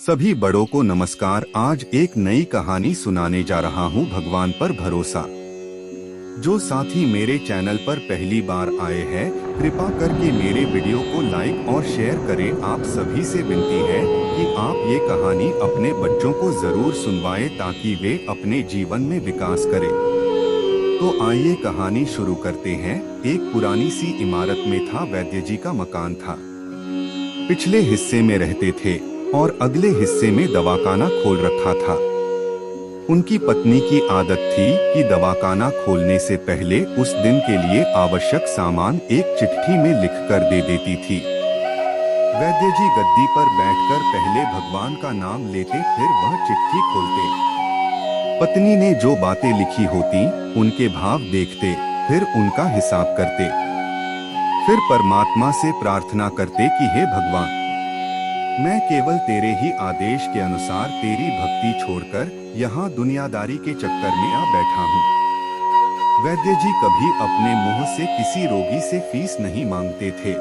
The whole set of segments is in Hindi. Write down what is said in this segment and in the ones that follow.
सभी बड़ों को नमस्कार। आज एक नई कहानी सुनाने जा रहा हूँ, भगवान पर भरोसा। जो साथी मेरे चैनल पर पहली बार आए हैं, कृपा करके मेरे वीडियो को लाइक और शेयर करें। आप सभी से विनती है कि आप ये कहानी अपने बच्चों को जरूर सुनवाएं ताकि वे अपने जीवन में विकास करें। तो आइए कहानी शुरू करते हैं। एक पुरानी सी इमारत में था वैद्य जी का मकान था। पिछले हिस्से में रहते थे और अगले हिस्से में दवाखाना खोल रखा था। उनकी पत्नी की आदत थी कि दवाखाना खोलने से पहले उस दिन के लिए आवश्यक सामान एक चिट्ठी में लिखकर दे देती थी। वैद्य जी गद्दी पर बैठकर पहले भगवान का नाम लेते, फिर वह चिट्ठी खोलते। पत्नी ने जो बातें लिखी होती उनके भाव देखते, फिर उनका हिसाब करते। फिर परमात्मा से प्रार्थना करते कि हे भगवान, मैं केवल तेरे ही आदेश के अनुसार तेरी भक्ति छोड़कर यहाँ दुनियादारी के चक्कर में आ बैठा हूँ। वैद्य जी कभी अपने मुंह से किसी रोगी से फीस नहीं मांगते थे।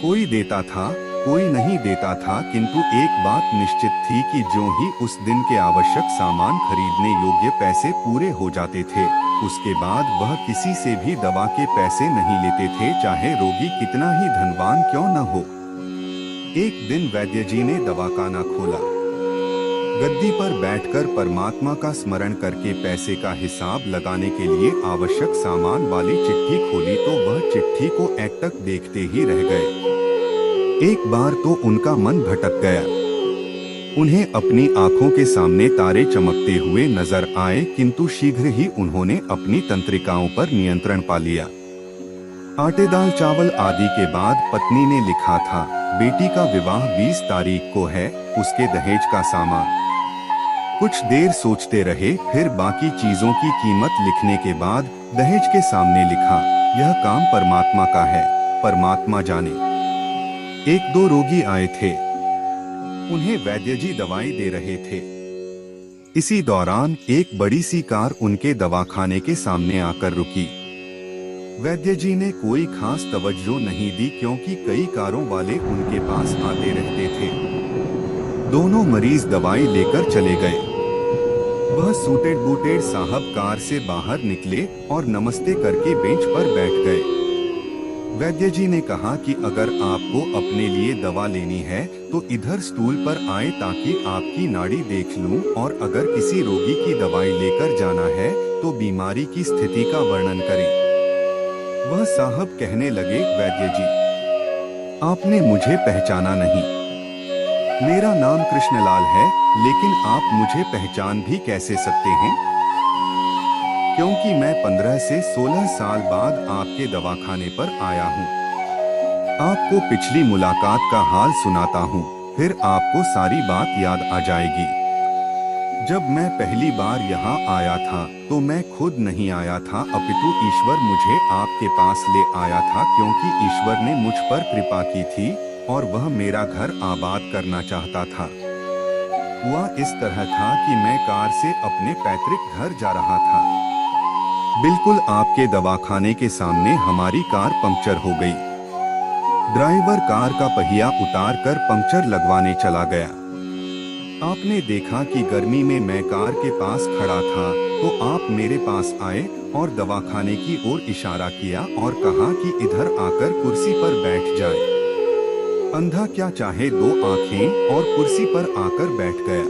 कोई देता था, कोई नहीं देता था, किंतु एक बात निश्चित थी कि जो ही उस दिन के आवश्यक सामान खरीदने योग्य पैसे पूरे हो जाते थे, उसके बाद वह किसी से भी दवा के पैसे नहीं लेते थे, चाहे रोगी कितना ही धनवान क्यों न हो। एक दिन वैद्य जी ने दवाखाना खोला। गद्दी पर बैठकर परमात्मा का स्मरण करके पैसे का हिसाब लगाने के लिए आवश्यक सामान वाली चिट्ठी खोली तो वह चिट्ठी को एकटक देखते ही रह गए। एक बार तो उनका मन भटक गया। उन्हें अपनी आंखों के सामने तारे चमकते हुए नजर आए, किंतु शीघ्र ही उन्होंने अपनी तंत्रिकाओं पर नियंत्रण पा लिया। आटे दाल चावल आदि के बाद पत्नी ने लिखा था, बेटी का विवाह 20 तारीख को है, उसके दहेज का सामान। कुछ देर सोचते रहे, फिर बाकी चीजों की कीमत लिखने के बाद दहेज के सामने लिखा, यह काम परमात्मा का है, परमात्मा जाने। एक दो रोगी आए थे, उन्हें वैद्य जी दवाई दे रहे थे। इसी दौरान एक बड़ी सी कार उनके दवाखाने के सामने आकर रुकी। वैद्य जी ने कोई खास तवज्जो नहीं दी, क्योंकि कई कारों वाले उनके पास आते रहते थे। दोनों मरीज दवाई लेकर चले गए। वह सूटेड बूटेड साहब कार से बाहर निकले और नमस्ते करके बेंच पर बैठ गए। वैद्य जी ने कहा कि अगर आपको अपने लिए दवा लेनी है तो इधर स्टूल पर आए ताकि आपकी नाड़ी देख लूं, और अगर किसी रोगी की दवाई लेकर जाना है तो बीमारी की स्थिति का वर्णन करें। वह साहब कहने लगे, वैद्य जी, आपने मुझे पहचाना नहीं। मेरा नाम कृष्णलाल है, लेकिन आप मुझे पहचान भी कैसे सकते हैं? क्योंकि मैं 15 से 16 साल बाद आपके दवाखाने पर आया हूँ। आपको पिछली मुलाकात का हाल सुनाता हूँ, फिर आपको सारी बात याद आ जाएगी। जब मैं पहली बार यहाँ आया था तो मैं खुद नहीं आया था, अपितु ईश्वर मुझे आपके पास ले आया था, क्योंकि ईश्वर ने मुझ पर कृपा की थी और वह मेरा घर आबाद करना चाहता था। हुआ इस तरह था कि मैं कार से अपने पैतृक घर जा रहा था। बिल्कुल आपके दवाखाने के सामने हमारी कार पंक्चर हो गई। ड्राइवर कार का पहिया उतार कर पंक्चर लगवाने चला गया। आपने देखा कि गर्मी में मैं कार के पास खड़ा था, तो आप मेरे पास आए और दवाखाने की ओर इशारा किया और कहा कि इधर आकर कुर्सी पर बैठ जाए। अंधा क्या चाहे दो आंखें, और कुर्सी पर आकर बैठ गया।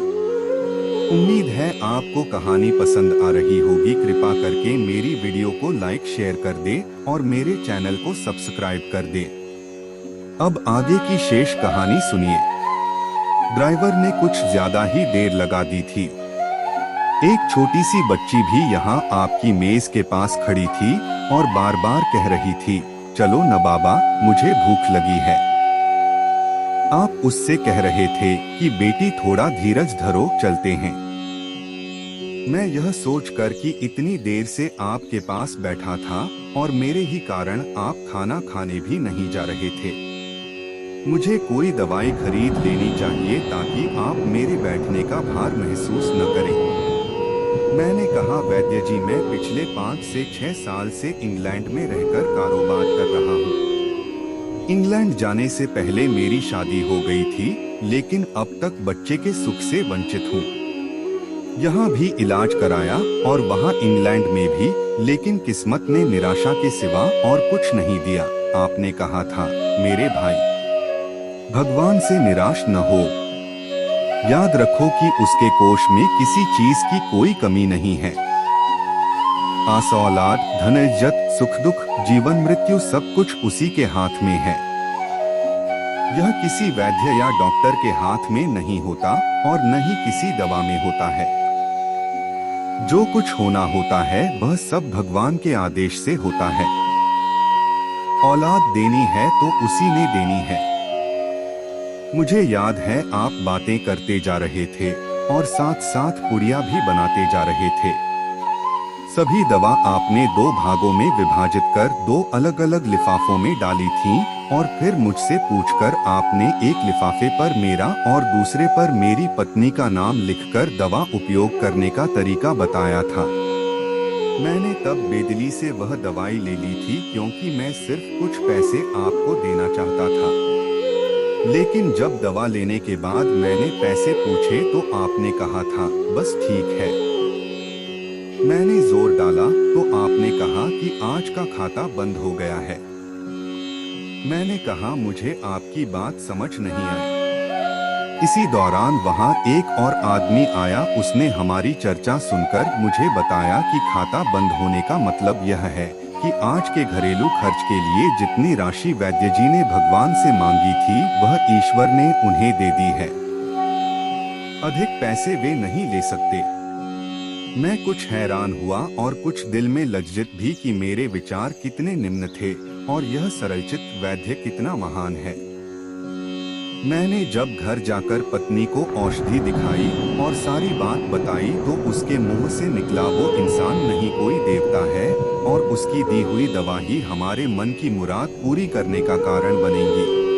उम्मीद है आपको कहानी पसंद आ रही होगी। कृपा करके मेरी वीडियो को लाइक शेयर कर दे और मेरे चैनल को सब्सक्राइब कर दे। अब आगे की शेष कहानी सुनिए। ड्राइवर ने कुछ ज्यादा ही देर लगा दी थी। एक छोटी सी बच्ची भी यहाँ आपकी मेज के पास खड़ी थी और बार बार कह रही थी, चलो न बाबा, मुझे भूख लगी है। आप उससे कह रहे थे कि बेटी थोड़ा धीरज धरो, चलते हैं। मैं यह सोचकर कि इतनी देर से आपके पास बैठा था और मेरे ही कारण आप खाना खाने भी नहीं जा रहे थे, मुझे कोई दवाई खरीद लेनी चाहिए ताकि आप मेरे बैठने का भार महसूस न करें। मैंने कहा, वैद्य जी, मैं पिछले 5 से 6 साल से इंग्लैंड में रहकर कारोबार कर रहा हूँ। इंग्लैंड जाने से पहले मेरी शादी हो गई थी, लेकिन अब तक बच्चे के सुख से वंचित हूँ। यहाँ भी इलाज कराया और वहाँ इंग्लैंड में भी, लेकिन किस्मत ने निराशा के सिवा और कुछ नहीं दिया। आपने कहा था मेरे भाई, भगवान से निराश न हो। याद रखो कि उसके कोष में किसी चीज की कोई कमी नहीं है। आस औलाद, धन इज्जत, सुख दुख, जीवन मृत्यु सब कुछ उसी के हाथ में है। यह किसी वैद्य या डॉक्टर के हाथ में नहीं होता और न ही किसी दवा में होता है। जो कुछ होना होता है वह सब भगवान के आदेश से होता है। औलाद देनी है तो उसी ने देनी है। मुझे याद है आप बातें करते जा रहे थे और साथ साथ पुड़िया भी बनाते जा रहे थे। सभी दवा आपने 2 भागों में विभाजित कर 2 अलग अलग लिफाफों में डाली थीं और फिर मुझसे पूछकर आपने एक लिफाफे पर मेरा और दूसरे पर मेरी पत्नी का नाम लिखकर दवा उपयोग करने का तरीका बताया था। मैंने तब बेदिली से वह दवाई ले ली थी क्योंकि मैं सिर्फ कुछ पैसे आपको देना चाहता था। लेकिन जब दवा लेने के बाद मैंने पैसे पूछे तो आपने कहा था बस ठीक है। मैंने जोर डाला तो आपने कहा कि आज का खाता बंद हो गया है। मैंने कहा मुझे आपकी बात समझ नहीं आई। इसी दौरान वहां एक और आदमी आया। उसने हमारी चर्चा सुनकर मुझे बताया कि खाता बंद होने का मतलब यह है कि आज के घरेलू खर्च के लिए जितनी राशि वैद्य जी ने भगवान से मांगी थी वह ईश्वर ने उन्हें दे दी है। अधिक पैसे वे नहीं ले सकते। मैं कुछ हैरान हुआ और कुछ दिल में लज्जित भी कि मेरे विचार कितने निम्न थे और यह सरलचित्त वैद्य कितना महान है। मैंने जब घर जाकर पत्नी को औषधि दिखाई और सारी बात बताई तो उसके मुंह से निकला वो इंसान नहीं कोई देवता है और उसकी दी हुई दवा ही हमारे मन की मुराद पूरी करने का कारण बनेगी।